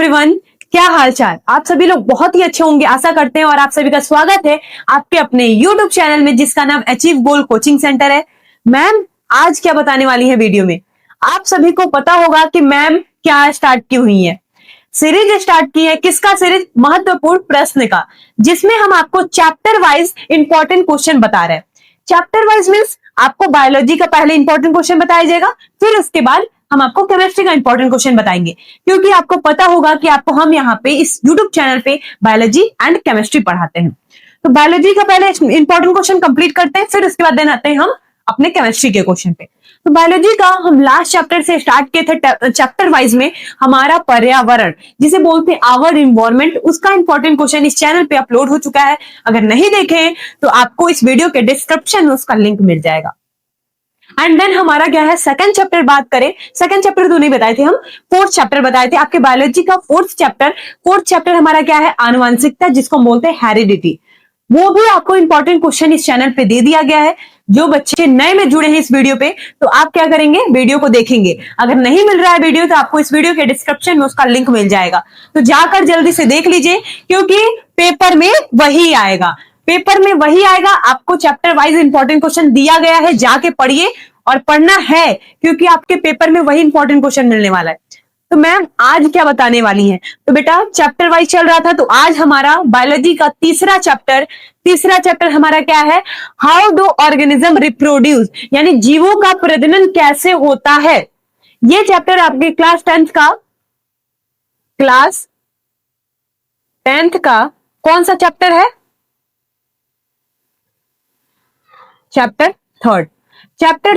Everyone, क्या हाल चाल। आप सभी लोग बहुत ही अच्छे होंगे आशा करते हैं और आप सभी का स्वागत है आपके अपने यूट्यूब चैनल में जिसका नाम अचीव गोल कोचिंग सेंटर है। मैम आज क्या बताने वाली है वीडियो में, आप सभी को पता होगा कि मैम क्या स्टार्ट की हुई है, सीरीज स्टार्ट की है। किसका सीरीज? महत्वपूर्ण प्रश्न का, जिसमें हम आपको चैप्टर वाइज इंपॉर्टेंट क्वेश्चन बता रहे हैं। चैप्टर वाइज मीन्स आपको बायोलॉजी का पहले इंपॉर्टेंट क्वेश्चन बताया जाएगा, फिर उसके बाद हम आपको केमिस्ट्री का इंपॉर्टेंट क्वेश्चन बताएंगे, क्योंकि आपको पता होगा कि आपको हम यहाँ पे इस यूट्यूब चैनल पे बायोलॉजी एंड केमिस्ट्री पढ़ाते हैं। तो बायोलॉजी का पहले इंपॉर्टेंट क्वेश्चन कंप्लीट करते हैं, फिर उसके बाद देन आते हैं हम अपने केमिस्ट्री के क्वेश्चन पे। तो बायोलॉजी का हम लास्ट चैप्टर से स्टार्ट किए थे। चैप्टर वाइज में हमारा पर्यावरण, जिसे बोलते हैं आवर इन्वायरमेंट, उसका इंपॉर्टेंट क्वेश्चन इस चैनल पे अपलोड हो चुका है। अगर नहीं देखे तो आपको इस वीडियो के डिस्क्रिप्शन में उसका लिंक मिल जाएगा। एंड देन हमारा क्या है, सेकंड चैप्टर बात करें। सेकंड चैप्टर तो नहीं बताए थे हम, फोर्थ चैप्टर बताए थे आपके बायोलॉजी का। फोर्थ चैप्टर हमारा क्या है, आनुवंशिकता, जिसको बोलते हैं हेरिडिटी। वो भी आपको इंपॉर्टेंट क्वेश्चन इस चैनल पे दे दिया गया है। जो बच्चे नए में जुड़े हैं इस वीडियो पे, तो आप क्या करेंगे, वीडियो को देखेंगे। अगर नहीं मिल रहा है वीडियो तो आपको इस वीडियो के डिस्क्रिप्शन में उसका लिंक मिल जाएगा, तो जाकर जल्दी से देख लीजिए, क्योंकि पेपर में वही आएगा। पेपर में वही आएगा, आपको चैप्टर वाइज इंपॉर्टेंट क्वेश्चन दिया गया है, जाके पढ़िए और पढ़ना है, क्योंकि आपके पेपर में वही इंपॉर्टेंट क्वेश्चन मिलने वाला है। तो मैम आज क्या बताने वाली हैं? तो बेटा चैप्टर वाइज चल रहा था, तो आज हमारा बायोलॉजी का तीसरा चैप्टर हमारा क्या है, हाउ डू ऑर्गेनिज्म रिप्रोड्यूस, यानी जीवों का प्रजनन कैसे होता है। ये चैप्टर आपके क्लास टेंथ का कौन सा चैप्टर है? चैप्टर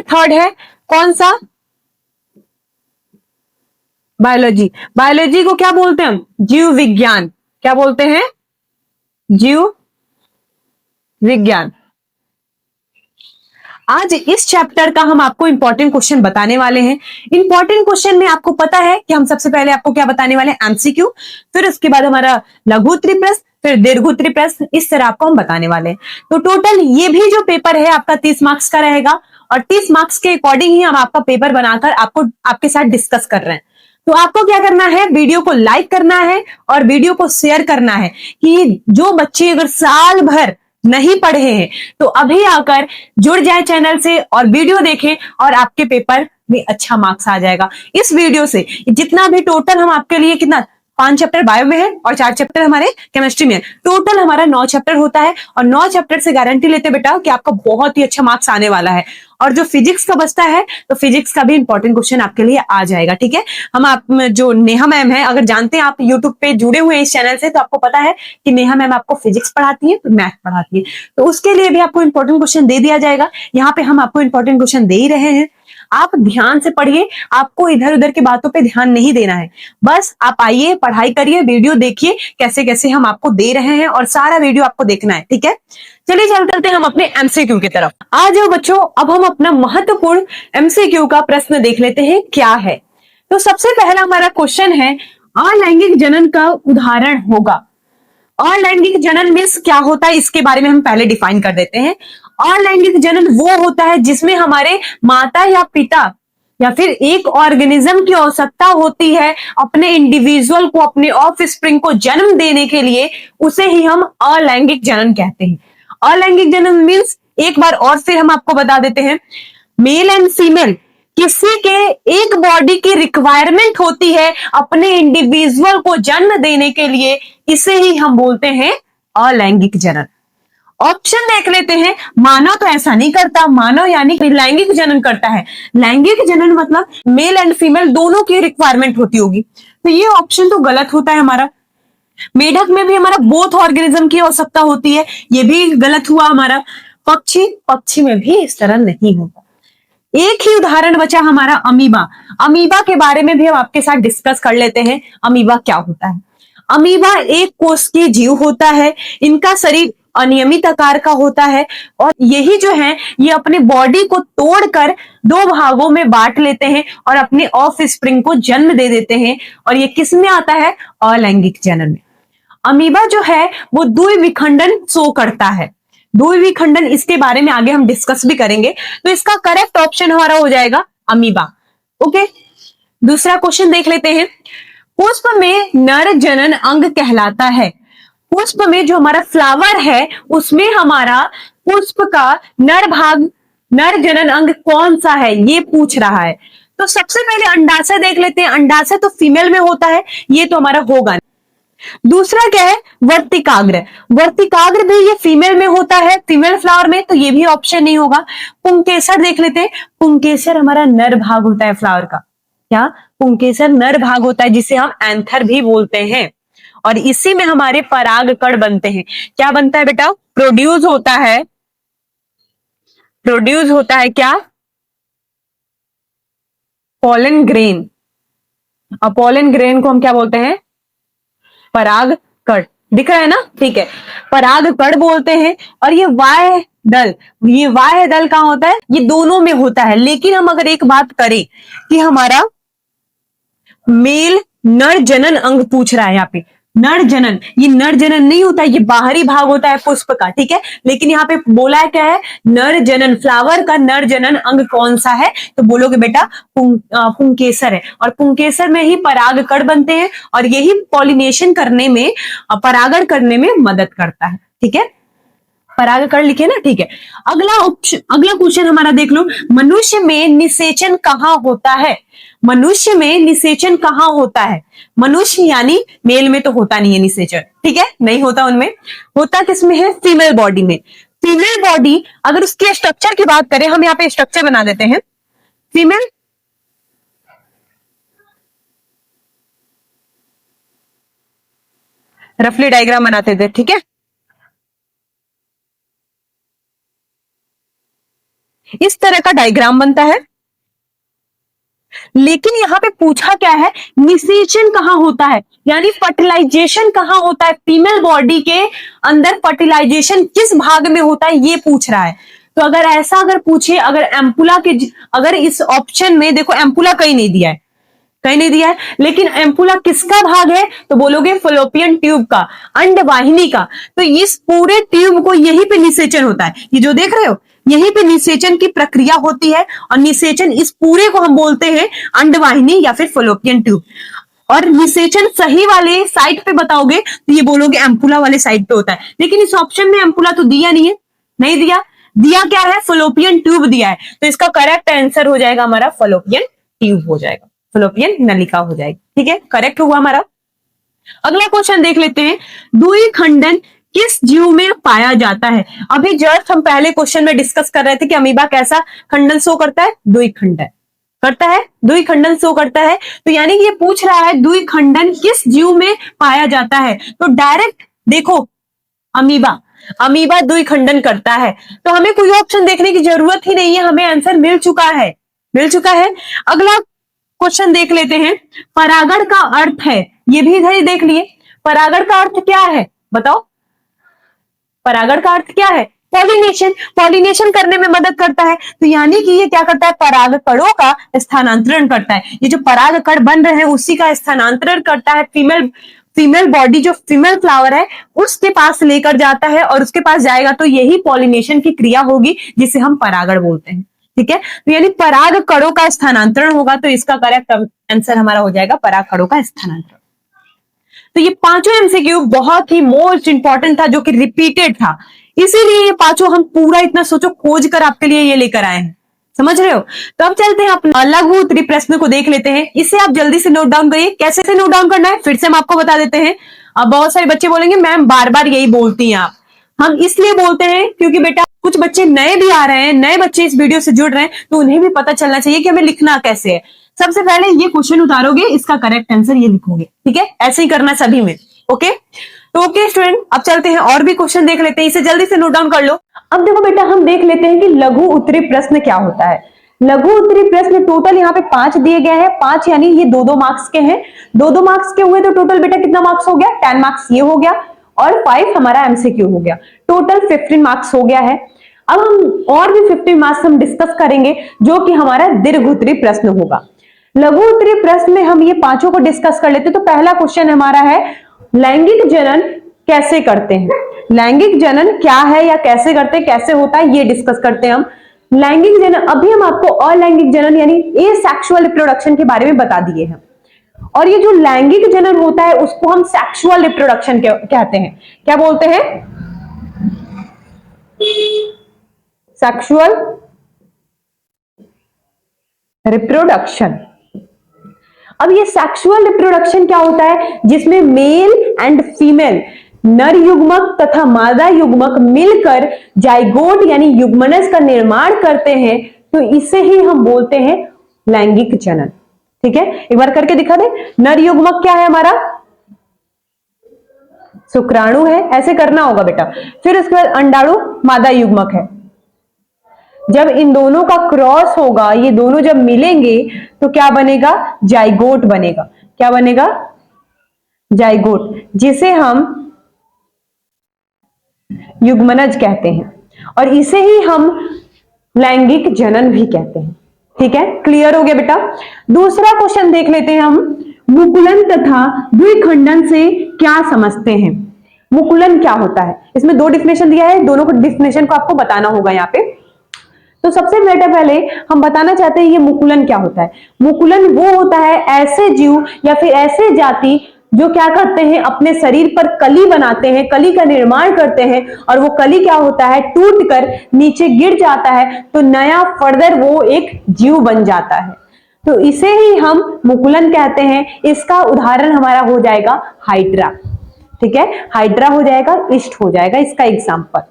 थर्ड है। कौन सा? बायोलॉजी को क्या बोलते हैं हम? जीव विज्ञान। क्या बोलते हैं? जीव विज्ञान। आज इस चैप्टर का हम आपको इंपॉर्टेंट क्वेश्चन बताने वाले हैं। इंपॉर्टेंट क्वेश्चन में आपको पता है कि हम सबसे पहले आपको क्या बताने वाले हैं, एमसीक्यू, फिर उसके बाद हमारा लघु उत्तरीय प्रश्न, फिर दीर्घ उत्तरीय प्रश्न, इस तरह आपको हम बताने वाले हैं। तो टोटल ये भी जो पेपर है आपका 30 मार्क्स का रहेगा, और 30 मार्क्स के अकॉर्डिंग ही हम आपका पेपर बनाकर आपके साथ डिस्कस कर रहे हैं। तो आपको क्या करना है, वीडियो को लाइक करना है और वीडियो को शेयर करना है, कि जो बच्चे अगर साल भर नहीं पढ़े हैं तो अभी आकर जुड़ जाए चैनल से और वीडियो देखें, और आपके पेपर में अच्छा मार्क्स आ जाएगा। इस वीडियो से जितना भी टोटल हम आपके लिए, कितना 5 चैप्टर बायो में है और 4 चैप्टर हमारे केमिस्ट्री में है, टोटल हमारा 9 चैप्टर होता है। और 9 चैप्टर से गारंटी लेते बेटा कि आपका बहुत ही अच्छा मार्क्स आने वाला है। और जो फिजिक्स का बचता है, तो फिजिक्स का भी इंपॉर्टेंट क्वेश्चन आपके लिए आ जाएगा। ठीक है, हम आप जो नेहा मैम है, अगर जानते हैं आप यूट्यूब पे जुड़े हुए हैं इस चैनल से, तो आपको पता है कि नेहा मैम आपको फिजिक्स पढ़ाती है, तो मैथ पढ़ाती है, तो उसके लिए भी आपको इंपॉर्टेंट क्वेश्चन दे दिया जाएगा। यहाँ पे हम आपको इंपॉर्टेंट क्वेश्चन दे ही रहे हैं, आप ध्यान से पढ़िए। आपको इधर उधर की बातों पे ध्यान नहीं देना है, बस आप आइए, पढ़ाई करिए, वीडियो देखिए कैसे कैसे हम आपको दे रहे हैं, और सारा वीडियो आपको देखना है। ठीक है, चलिए चलते हैं हम अपने एमसीक्यू की तरफ। आ जाओ बच्चों, अब हम अपना महत्वपूर्ण एमसीक्यू का प्रश्न देख लेते हैं क्या है। तो सबसे पहला हमारा क्वेश्चन है, अलैंगिक जनन का उदाहरण होगा। अलैंगिक जनन मीन्स क्या होता है, इसके बारे में हम पहले डिफाइन कर देते हैं। अलैंगिक जनन वो होता है जिसमें हमारे माता या पिता या फिर एक ऑर्गेनिज्म की आवश्यकता होती है अपने इंडिविजुअल को, अपने ऑफ स्प्रिंग को जन्म देने के लिए, उसे ही हम अलैंगिक जनन कहते हैं। अलैंगिक जनन मीन्स, एक बार और फिर हम आपको बता देते हैं, मेल एंड फीमेल किसी के एक बॉडी की रिक्वायरमेंट होती है अपने इंडिविजुअल को जन्म देने के लिए, इसे ही हम बोलते हैं अलैंगिक जनन। ऑप्शन देख लेते हैं। मानव तो ऐसा नहीं करता, मानव यानी लैंगिक जनन करता है। लैंगिक जनन मतलब मेल एंड फीमेल दोनों की रिक्वायरमेंट होती होगी, तो ये ऑप्शन तो गलत होता है हमारा। मेढक में भी हमारा बोथ ऑर्गेनिज्म की आवश्यकता होती है, ये भी गलत हुआ हमारा। पक्षी में भी इस तरह नहीं होता। एक ही उदाहरण बचा हमारा, अमीबा। अमीबा के बारे में भी हम आपके साथ डिस्कस कर लेते हैं, अमीबा क्या होता है। अमीबा एक कोशिकीय जीव होता है, इनका शरीर अनियमित आकार का होता है, और यही जो है ये अपने बॉडी को तोड़कर 2 भागों में बांट लेते हैं और अपने ऑफ स्प्रिंग को जन्म दे देते हैं, और ये किस में आता है, अलैंगिक जनन में। अमीबा जो है वो द्विविखंडन शो करता है। द्विविखंडन, इसके बारे में आगे हम डिस्कस भी करेंगे, तो इसका करेक्ट ऑप्शन हमारा हो जाएगा अमीबा। ओके, दूसरा क्वेश्चन देख लेते हैं। पुष्प में नर जनन अंग कहलाता है। पुष्प में जो हमारा फ्लावर है उसमें हमारा पुष्प का नर जनन अंग कौन सा है ये पूछ रहा है। तो सबसे पहले अंडाशय देख लेते हैं। अंडाशय तो फीमेल में होता है, ये तो हमारा होगा। दूसरा क्या है, वर्तिकाग्र। वर्तिकाग्र भी ये फीमेल में होता है, फीमेल फ्लावर में, तो ये भी ऑप्शन नहीं होगा। पुंकेसर देख लेते हैं। पुंकेसर हमारा नर भाग होता है फ्लावर का। क्या? पुंकेसर नर भाग होता है जिसे हम एंथर भी बोलते हैं, और इसी में हमारे परागकण बनते हैं। क्या बनता है बेटा? प्रोड्यूस होता है। प्रोड्यूस होता है क्या? Pollen grain. और पॉलन ग्रेन को हम क्या बोलते हैं? परागकण। दिख रहा है ना? ठीक है, परागकण बोलते हैं। और ये वाह्य दल कहां होता है? ये दोनों में होता है। लेकिन हम अगर एक बात करें कि हमारा मेल नर जनन अंग पूछ रहा है यहाँ पे, नर जनन, ये नर जनन नहीं होता है, ये बाहरी भाग होता है पुष्प का, ठीक है। लेकिन यहाँ पे बोला है क्या है? नर जनन, फ्लावर का नर जनन अंग कौन सा है? तो बोलोगे बेटा पुंकेसर है। और पुंकेसर में ही परागकण बनते हैं और यही पॉलिनेशन करने में, परागण करने में मदद करता है, ठीक है। परागकण लिखे ना, ठीक है। अगला क्वेश्चन हमारा देख लो। मनुष्य में निषेचन कहाँ होता है? मनुष्य में निषेचन कहाँ होता है? मनुष्य यानी मेल में तो होता नहीं है निषेचन, ठीक है, नहीं होता उनमें। होता किसमें है? फीमेल बॉडी में। फीमेल बॉडी, अगर उसके स्ट्रक्चर की बात करें, हम यहाँ पे स्ट्रक्चर बना देते हैं। फीमेल रफली डायग्राम बनाते थे, ठीक है। इस तरह का डायग्राम बनता है। लेकिन यहां पे पूछा क्या है? निषेचन कहां होता है, यानी फर्टिलाइजेशन कहां होता है? फीमेल बॉडी के अंदर फर्टिलाइजेशन किस भाग में होता है, ये पूछ रहा है। तो अगर ऐसा पूछे, अगर इस ऑप्शन में देखो, एम्पुला कहीं नहीं दिया है, कहीं नहीं दिया है, लेकिन एम्पुला किसका भाग है? तो बोलोगे फलोपियन ट्यूब का, अंडवाहिनी का। तो इस पूरे ट्यूब को यहीं पे निषेचन होता है। ये जो देख रहे हो, यहीं पे निषेचन की प्रक्रिया होती है, और निषेचन इस पूरे को हम बोलते हैं अंडवाहिनी या फिर फलोपियन ट्यूब। और निषेचन सही वाले साइड पे बताओगे तो ये बोलोगे एम्पुला वाले साइड पे होता है। लेकिन इस ऑप्शन में एम्पुला तो दिया नहीं है, नहीं दिया क्या है? फलोपियन ट्यूब दिया है। तो इसका करेक्ट आंसर हो जाएगा हमारा फलोपियन ट्यूब हो जाएगा, फलोपियन नलिका हो जाएगी, ठीक है, करेक्ट हुआ हमारा। अगला क्वेश्चन देख लेते हैं। दुई खंडन किस जीव में पाया जाता है? अभी जस्ट हम पहले क्वेश्चन में डिस्कस कर रहे थे कि अमीबा कैसा खंडन शो करता है? दुई खंडन करता है, दुई खंडन शो करता है। तो यानी कि ये पूछ रहा है दुई खंडन किस जीव में पाया जाता है। तो डायरेक्ट देखो, अमीबा दुई खंडन करता है, तो हमें कोई ऑप्शन देखने की जरूरत ही नहीं है, हमें आंसर मिल चुका है। अगला क्वेश्चन देख लेते हैं। परागण का अर्थ है, ये भी इधर ही देख लिए। परागण का अर्थ क्या है बताओ? परागण का अर्थ क्या है? पॉलिनेशन करने में मदद करता है। तो यानी कि ये क्या करता है? परागकणों का स्थानांतरण करता है। ये जो परागकण बन रहे हैं उसी का स्थानांतरण करता है। फीमेल बॉडी, जो फीमेल फ्लावर है उसके पास लेकर जाता है, और उसके पास जाएगा तो यही पॉलिनेशन की क्रिया होगी जिसे हम परागण बोलते हैं, ठीक है। तो यानी परागकणों का स्थानांतरण होगा, तो इसका करेक्ट आंसर हमारा हो जाएगा परागकणों का स्थानांतरण। तो ये पांचों एमसीक्यू बहुत ही मोस्ट इंपॉर्टेंट था, जो कि रिपीटेड था, इसीलिए ये पांचों हम पूरा इतना सोचो खोज कर आपके लिए ये लेकर आए हैं, समझ रहे हो। तो अब चलते हैं अपना लघु उत्तरीय प्रश्न को देख लेते हैं। इसे आप जल्दी से नोट डाउन करिए। कैसे से नोट डाउन करना है फिर से हम आपको बता देते हैं। अब बहुत सारे बच्चे बोलेंगे मैम बार बार यही बोलती हैं आप। हम इसलिए बोलते हैं क्योंकि बेटा कुछ बच्चे नए भी आ रहे हैं, नए बच्चे इस वीडियो से जुड़ रहे हैं, तो उन्हें भी पता चलना चाहिए कि हमें लिखना कैसे है। सबसे पहले ये क्वेश्चन उतारोगे, इसका करेक्ट आंसर ये लिखोगे, ठीक है। ऐसे ही करना सभी में, ओके। तो ओके स्टूडेंट, अब चलते हैं और भी क्वेश्चन देख लेते हैं। इसे जल्दी से नोट डाउन कर लो। अब देखो बेटा, हम देख लेते हैं कि लघु उत्तरीय प्रश्न क्या होता है। लघु उत्तरीय प्रश्न टोटल यहाँ पे 5 दिए गए हैं। 5 यानी ये 2-2 मार्क्स के हैं। 2-2 मार्क्स के हुए तो टोटल बेटा कितना मार्क्स हो गया? 10 मार्क्स ये हो गया, और 5 हमारा एमसीक्यू हो गया। टोटल 15 मार्क्स हो गया है। अब हम और भी 15 मार्क्स हम डिस्कस करेंगे, जो कि हमारा दीर्घ उत्तरीय प्रश्न होगा। लघु उत्तरीय प्रश्न में हम ये पांचों को डिस्कस कर लेते हैं। तो पहला क्वेश्चन हमारा है, लैंगिक जनन कैसे करते हैं? लैंगिक जनन क्या है या कैसे करते हैं, कैसे होता है, ये डिस्कस करते हैं हम। लैंगिक जनन, अभी हम आपको अलैंगिक जनन यानी एसेक्सुअल रिप्रोडक्शन के बारे में बता दिए हैं। और ये जो लैंगिक जनन होता है उसको हम सेक्सुअल रिप्रोडक्शन कहते हैं। क्या बोलते हैं? Sexual reproduction. अब ये सेक्सुअल रिप्रोडक्शन क्या होता है? जिसमें मेल एंड फीमेल, नर युग्मक तथा मादा युग्मक मिलकर जाइगोट यानी युग्मनज का निर्माण करते हैं, तो इसे ही हम बोलते हैं लैंगिक जनन। ठीक है, एक बार करके दिखा दे। नर युग्मक क्या है हमारा? शुक्राणु है, ऐसे करना होगा बेटा। फिर उसके बाद अंडाणु मादा युग्मक है। जब इन दोनों का क्रॉस होगा, ये दोनों जब मिलेंगे तो क्या बनेगा? जाइगोट बनेगा। क्या बनेगा? जाइगोट, जिसे हम युग्मनज कहते हैं और इसे ही हम लैंगिक जनन भी कहते हैं। ठीक है, क्लियर हो गया बेटा। दूसरा क्वेश्चन देख लेते हैं हम। मुकुलन तथा द्विखंडन से क्या समझते हैं? मुकुलन क्या होता है? इसमें दो डिफिनेशन दिया है, दोनों डिफिनेशन को आपको बताना होगा यहाँ पे। तो सबसे पहले हम बताना चाहते हैं ये मुकुलन क्या होता है। मुकुलन वो होता है ऐसे जीव या फिर ऐसे जाति जो क्या करते हैं, अपने शरीर पर कली बनाते हैं, कली का निर्माण करते हैं, और वो कली क्या होता है, टूटकर नीचे गिर जाता है, तो नया फर्दर वो एक जीव बन जाता है। तो इसे ही हम मुकुलन कहते हैं। इसका उदाहरण हमारा हो जाएगा हाइड्रा। ठीक है, हाइड्रा हो जाएगा, इष्ट हो जाएगा इसका एग्जाम्पल।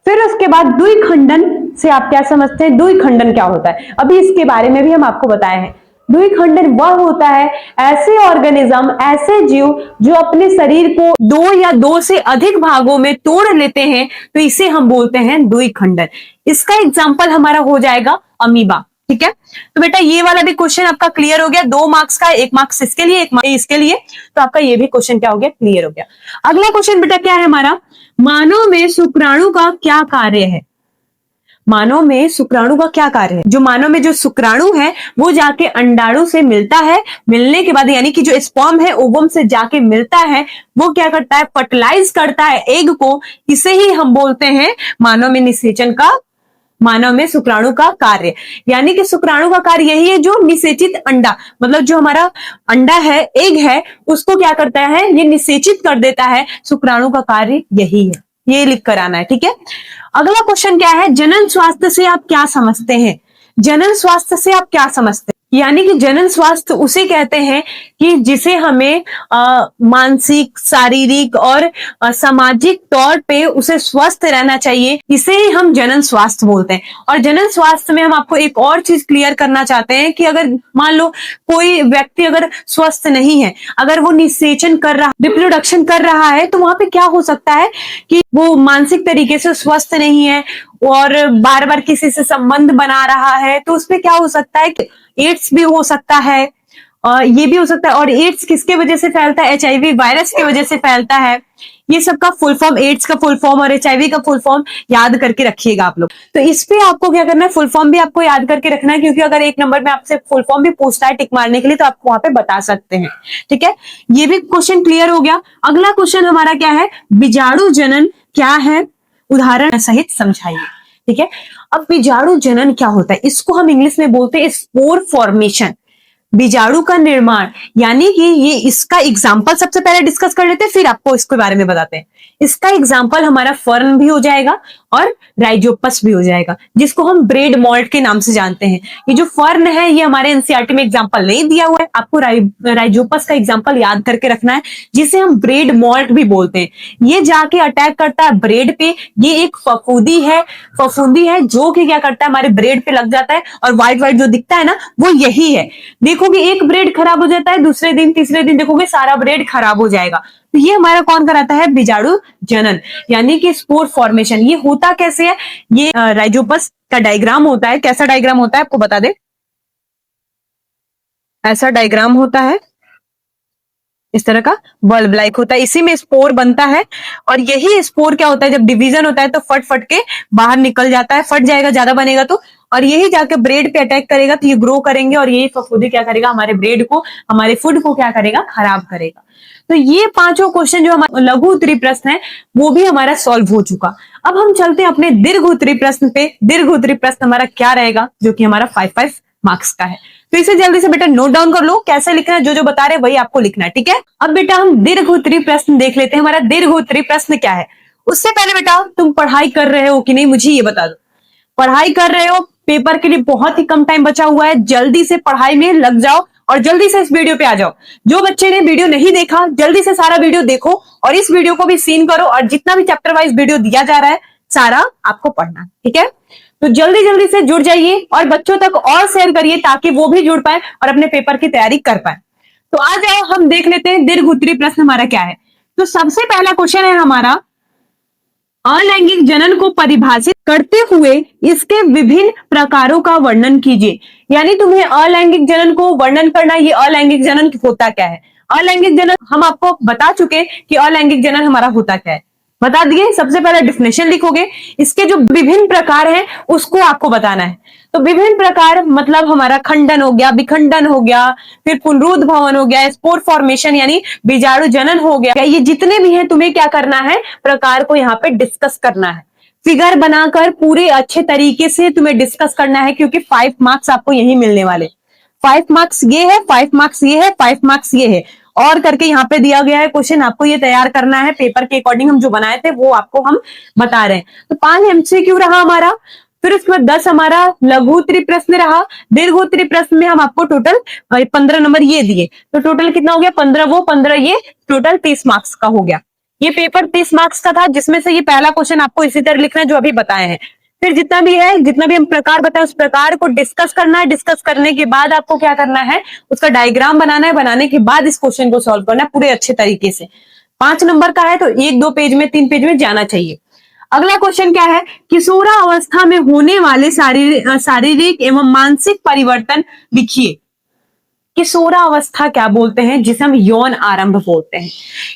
फिर उसके बाद द्विखंडन से आप क्या समझते हैं? द्विखंडन क्या होता है? अभी इसके बारे में भी हम आपको बताए हैं। द्विखंडन वह होता है ऐसे ऑर्गेनिज्म, ऐसे जीव जो अपने शरीर को दो या दो से अधिक भागों में तोड़ लेते हैं, तो इसे हम बोलते हैं द्विखंडन। इसका एग्जाम्पल हमारा हो जाएगा अमीबा। ठीक है, तो बेटा ये वाला भी क्वेश्चन आपका क्लियर हो गया। 2 मार्क्स का, 1 मार्क्स इसके लिए, 1 मार्क्स इसके लिए, तो आपका ये भी क्वेश्चन क्या हो गया? क्लियर हो गया। अगला क्वेश्चन बेटा क्या है हमारा? मानव में शुक्राणु का क्या कार्य है? मानव में शुक्राणु का क्या कार्य है? जो मानव में जो शुक्राणु है वो जाके अंडाणु से मिलता है, मिलने के बाद यानी कि जो स्पर्म है ओवम से जाके मिलता है, वो क्या करता है? फर्टिलाइज करता है एग को। इसे ही हम बोलते हैं मानव में निषेचन का, मानव में शुक्राणु का कार्य। यानी कि शुक्राणु का कार्य यही है जो निषेचित अंडा, मतलब जो हमारा अंडा है, एग है, उसको क्या करता है? ये निषेचित कर देता है। शुक्राणु का कार्य यही है, ये लिख कर आना है। ठीक है, अगला क्वेश्चन क्या है? जनन स्वास्थ्य से आप क्या समझते हैं? जनन स्वास्थ्य से आप क्या समझते हैं? यानी कि जनन स्वास्थ्य उसे कहते हैं कि जिसे हमें मानसिक, शारीरिक और सामाजिक तौर पे उसे स्वस्थ रहना चाहिए, इसे ही हम जनन स्वास्थ्य बोलते हैं। और जनन स्वास्थ्य में हम आपको एक और चीज क्लियर करना चाहते हैं कि अगर मान लो कोई व्यक्ति अगर स्वस्थ नहीं है, अगर वो निषेचन कर रहा, रिप्रोडक्शन कर रहा है, तो वहां पे क्या हो सकता है कि वो मानसिक तरीके से स्वस्थ नहीं है और बार बार किसी से संबंध बना रहा है, तो उसपे क्या हो सकता है कि एड्स भी हो सकता है, ये भी हो सकता है। और एड्स किसके वजह से फैलता है? एचआईवी वायरस की वजह से फैलता है। ये सबका फुल फॉर्म, एड्स का फुल फॉर्म और एचआईवी का फुल फॉर्म याद करके रखिएगा आप लोग। तो इस पे आपको क्या करना है? फुल फॉर्म भी आपको याद करके रखना है, क्योंकि अगर 1 नंबर में आपसे फुल फॉर्म भी पूछता है टिक मारने के लिए, तो आप वहां पे बता सकते हैं। ठीक है, ये भी क्वेश्चन क्लियर हो गया। अगला क्वेश्चन हमारा क्या है? बीजाणु जनन क्या है? उदाहरण सहित समझाइए। ठीक है, अब बीजाणु जनन क्या होता है? इसको हम इंग्लिश में बोलते हैं स्पोर फॉर्मेशन, बीजाणु का निर्माण। यानी कि ये इसका एग्जाम्पल सबसे पहले डिस्कस कर लेते हैं, फिर आपको इसके बारे में बताते हैं। इसका एग्जाम्पल हमारा फर्न भी हो जाएगा और राइजोपस भी हो जाएगा, जिसको हम ब्रेड मॉल्ट के नाम से जानते हैं। ये जो फर्न है ये हमारे एनसीईआरटी में एग्जाम्पल नहीं दिया हुआ है, आपको राइजोपस का एग्जाम्पल याद करके रखना है, जिसे हम ब्रेड मॉल्ट भी बोलते हैं। ये जाके अटैक करता है ब्रेड पे। ये एक फफूंदी है जो कि क्या करता है? हमारे ब्रेड पे लग जाता है, और व्हाइट व्हाइट जो दिखता है ना, वो यही है। देखोगे एक ब्रेड खराब हो जाता है, दूसरे दिन तीसरे दिन देखोगे सारा ब्रेड खराब हो जाएगा। तो ये हमारा कौन कराता है? बीजाणु जनन, यानी कि स्पोर फॉर्मेशन। ये होता कैसे है? ये राइजोपस का डायग्राम होता है। कैसा डायग्राम होता है आपको बता दे? ऐसा डायग्राम होता है, इस तरह का बल्ब लाइक होता है, इसी में स्पोर बनता है। और यही स्पोर क्या होता है? जब डिवीजन होता है तो फट फट के बाहर निकल जाता है, फट जाएगा ज्यादा बनेगा तो, और यही जाके ब्रेड पे अटैक करेगा, तो ये ग्रो करेंगे, और यही फफूंदी क्या करेगा? हमारे ब्रेड को, हमारे फूड को क्या करेगा? खराब करेगा। तो ये 5 क्वेश्चन जो हमारा लघु उत्तरीय प्रश्न है वो भी हमारा सॉल्व हो चुका। अब हम चलते हैं अपने दीर्घ उत्तरीय प्रश्न पे। दीर्घ उत्तरीय प्रश्न हमारा क्या रहेगा, जो कि हमारा 5 मार्क्स का है। तो इसे जल्दी से बेटा नोट डाउन कर लो, कैसे लिखना है, जो जो बता रहे वही आपको लिखना है, ठीक है। अब बेटा हम दीर्घ उत्तरीय प्रश्न देख लेते हैं, हमारा दीर्घ उत्तरीय प्रश्न क्या है। उससे पहले बेटा तुम पढ़ाई कर रहे हो कि नहीं, मुझे ये बता दो। पढ़ाई कर रहे हो, पेपर के लिए बहुत ही कम टाइम बचा हुआ है, जल्दी से पढ़ाई में लग जाओ और जल्दी से इस वीडियो पे आ जाओ। जो बच्चे ने वीडियो नहीं देखा, जल्दी से सारा वीडियो देखो और इस वीडियो को भी सीन करो, और जितना भी चैप्टर वाइज वीडियो दिया जा रहा है सारा आपको पढ़ना है, ठीक है। तो जल्दी जल्दी से जुड़ जाइए और बच्चों तक और शेयर करिए ताकि वो भी जुड़ पाए और अपने पेपर की तैयारी कर पाए। तो आ जाओ हम देख लेते हैं दीर्घ उत्तरीय प्रश्न हमारा क्या है। तो सबसे पहला क्वेश्चन है हमारा, अलैंगिक जनन को परिभाषित करते हुए इसके विभिन्न प्रकारों का वर्णन कीजिए। यानी तुम्हें अलैंगिक जनन को वर्णन करना, ये अलैंगिक जनन होता क्या है। अलैंगिक जनन हम आपको बता चुके कि अलैंगिक जनन हमारा होता क्या है, बता दिए। सबसे पहले डिफिनेशन लिखोगे, इसके जो विभिन्न प्रकार हैं उसको आपको बताना है। तो विभिन्न प्रकार मतलब हमारा खंडन हो गया, विखंडन हो गया, फिर पुनरुद्भवन हो गया, स्पोर फॉर्मेशन यानी बीजाणु जनन हो गया। ये जितने भी हैं तुम्हें क्या करना है, प्रकार को यहाँ पे डिस्कस करना है, फिगर बनाकर पूरे अच्छे तरीके से तुम्हें डिस्कस करना है, क्योंकि 5 मार्क्स आपको यही मिलने वाले। 5 मार्क्स ये है, 5 मार्क्स ये है, 5 मार्क्स ये है, और करके यहाँ पे दिया गया है क्वेश्चन, आपको ये तैयार करना है। पेपर के अकॉर्डिंग हम जो बनाए थे वो आपको हम बता रहे हैं। तो 5 MCQ रहा हमारा, फिर उसके बाद 10 हमारा लघु उत्तरीय प्रश्न रहा। दीर्घ उत्तरीय प्रश्न में हम आपको टोटल 15 नंबर ये दिए, तो टोटल कितना हो गया, 15 वो 15 ये, टोटल 30 मार्क्स का हो गया। ये पेपर 30 मार्क्स का था, जिसमें से ये पहला क्वेश्चन आपको इसी तरह लिखना है जो अभी बताए हैं। फिर जितना भी है, जितना भी हम प्रकार बताए उस प्रकार को डिस्कस करना है। डिस्कस करने के बाद आपको क्या करना है, उसका डायग्राम बनाना है, बनाने के बाद इस क्वेश्चन को सॉल्व करना है पूरे अच्छे तरीके से। 5 नंबर का है तो 1-2 पेज में, 3 पेज में जाना चाहिए। अगला क्वेश्चन क्या है, किशोरा अवस्था में होने वाले शारीरिक एवं मानसिक परिवर्तन लिखिए। किशोरा अवस्था क्या बोलते हैं, जिसे हम यौन आरंभ बोलते हैं।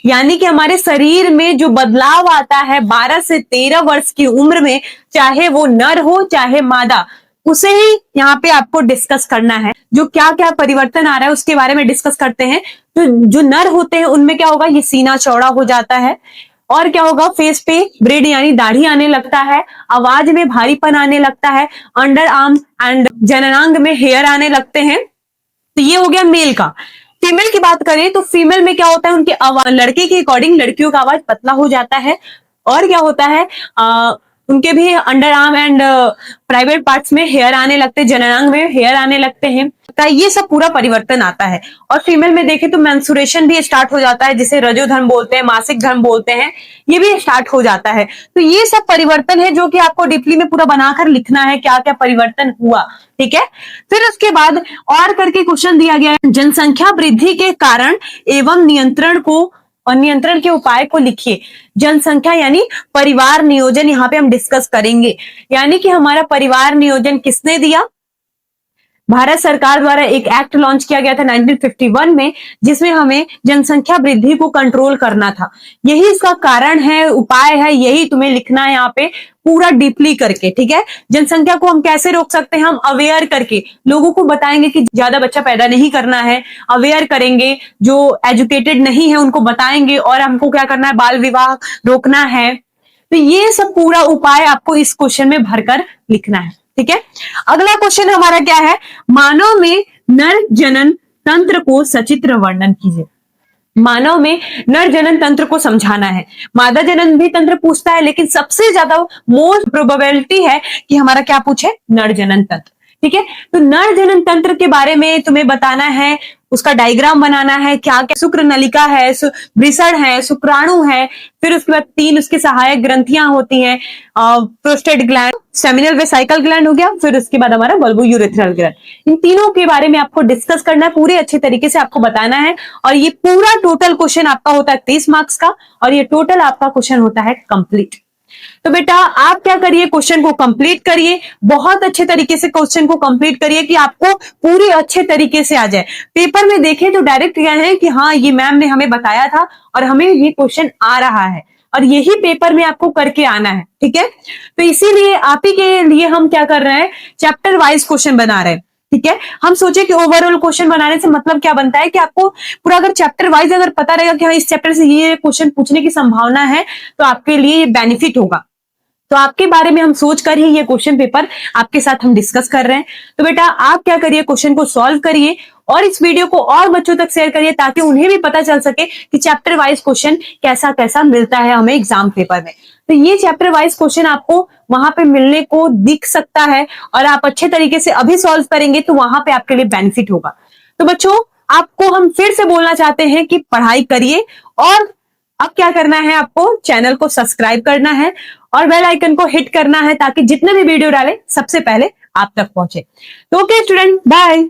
यानी कि हमारे शरीर में जो बदलाव आता है 12 से 13 वर्ष की उम्र में, चाहे वो नर हो चाहे मादा, उसे ही यहाँ पे आपको डिस्कस करना है। जो क्या क्या परिवर्तन आ रहा है उसके बारे में डिस्कस करते हैं। तो जो नर होते हैं उनमें क्या होगा, ये सीना चौड़ा हो जाता है, और क्या होगा, फेस पे ब्रेड यानी दाढ़ी आने लगता है, आवाज में भारीपन आने लगता है, अंडर आर्म एंड जननांग में हेयर आने लगते हैं। तो ये हो गया मेल का। फीमेल की बात करें तो फीमेल में क्या होता है, उनकी आवाज, लड़के के अकॉर्डिंग लड़कियों का आवाज पतला हो जाता है, और क्या होता है, उनके भी under arm and private parts में हेयर आने लगते हैं, जननांग में हेयर आने लगते हैं। ये सब पूरा परिवर्तन आता है। और फीमेल में देखें तो मेंस्ट्रुएशन भी स्टार्ट हो जाता है, जिसे रजोधर्म बोलते हैं, मासिक धर्म बोलते हैं, ये भी स्टार्ट हो जाता है। तो ये सब परिवर्तन है जो कि आपको डीपली में पूरा बनाकर लिखना है, क्या क्या परिवर्तन हुआ, ठीक है। फिर उसके बाद और करके क्वेश्चन दिया गया है, जनसंख्या वृद्धि के कारण एवं नियंत्रण को और नियंत्रण के उपाय को लिखिए। जनसंख्या यानी परिवार नियोजन यहाँ पे हम डिस्कस करेंगे। यानी कि हमारा परिवार नियोजन किसने दिया, भारत सरकार द्वारा एक एक्ट लॉन्च किया गया था 1951 में, जिसमें हमें जनसंख्या वृद्धि को कंट्रोल करना था। यही इसका कारण है, उपाय है, यही तुम्हें लिखना है यहाँ पे पूरा डीपली करके, ठीक है। जनसंख्या को हम कैसे रोक सकते हैं, हम अवेयर करके लोगों को बताएंगे कि ज्यादा बच्चा पैदा नहीं करना है, अवेयर करेंगे, जो एजुकेटेड नहीं है उनको बताएंगे, और हमको क्या करना है, बाल विवाह रोकना है। तो ये सब पूरा उपाय आपको इस क्वेश्चन में भरकर लिखना है, ठीक है। अगला क्वेश्चन हमारा क्या है, मानव में नर जनन तंत्र को सचित्र वर्णन कीजिए। मानव में नर जनन तंत्र को समझाना है। मादा जनन भी तंत्र पूछता है, लेकिन सबसे ज्यादा मोस्ट प्रोबेबिलिटी है कि हमारा क्या पूछे, नर जनन तंत्र, ठीक है। तो नर जनन तंत्र के बारे में तुम्हें बताना है, उसका डायग्राम बनाना है, क्या क्या शुक्र नलिका है, वृषण है, शुक्राणु है, फिर उसके बाद 3 उसकी सहायक ग्रंथियां होती हैं, prostate gland, seminal vesicle gland हो गया, फिर उसके बाद हमारा बल्बो यूरेथ्रल ग्लैंड। इन तीनों के बारे में आपको डिस्कस करना है, पूरे अच्छे तरीके से आपको बताना है। और ये पूरा टोटल क्वेश्चन आपका होता है 30 मार्क्स का, और ये टोटल आपका क्वेश्चन होता है कंप्लीट। तो बेटा आप क्या करिए, क्वेश्चन को कंप्लीट करिए, बहुत अच्छे तरीके से क्वेश्चन को कंप्लीट करिए कि आपको पूरे अच्छे तरीके से आ जाए। पेपर में देखें तो डायरेक्ट क्या है कि हाँ ये मैम ने हमें बताया था और हमें ये क्वेश्चन आ रहा है, और यही पेपर में आपको करके आना है, ठीक है। तो इसीलिए आप ही के लिए हम क्या कर रहे हैं, चैप्टर वाइज क्वेश्चन बना रहे हैं, ठीक है। हम सोचे कि ओवरऑल क्वेश्चन बनाने से मतलब क्या बनता है कि आपको पूरा अगर चैप्टर वाइज अगर पता रहेगा कि हाँ इस चैप्टर से ये क्वेश्चन पूछने की संभावना है, तो आपके लिए बेनिफिट होगा। तो आपके बारे में हम सोच कर ही ये क्वेश्चन पेपर आपके साथ हम डिस्कस कर रहे हैं। तो बेटा आप क्या करिए, क्वेश्चन को सॉल्व करिए और इस वीडियो को और बच्चों तक शेयर करिए ताकि उन्हें भी पता चल सके कि चैप्टर वाइज क्वेश्चन कैसा कैसा मिलता है हमें एग्जाम पेपर में। तो ये चैप्टर वाइज क्वेश्चन आपको वहां पे मिलने को दिख सकता है और आप अच्छे तरीके से अभी सॉल्व करेंगे तो वहां पे आपके लिए बेनिफिट होगा। तो बच्चों आपको हम फिर से बोलना चाहते हैं कि पढ़ाई करिए और अब क्या करना है, आपको चैनल को सब्सक्राइब करना है और बेल आइकन को हिट करना है ताकि जितने भी वीडियो डाले सबसे पहले आप तक पहुंचे। तो ओके स्टूडेंट, बाय।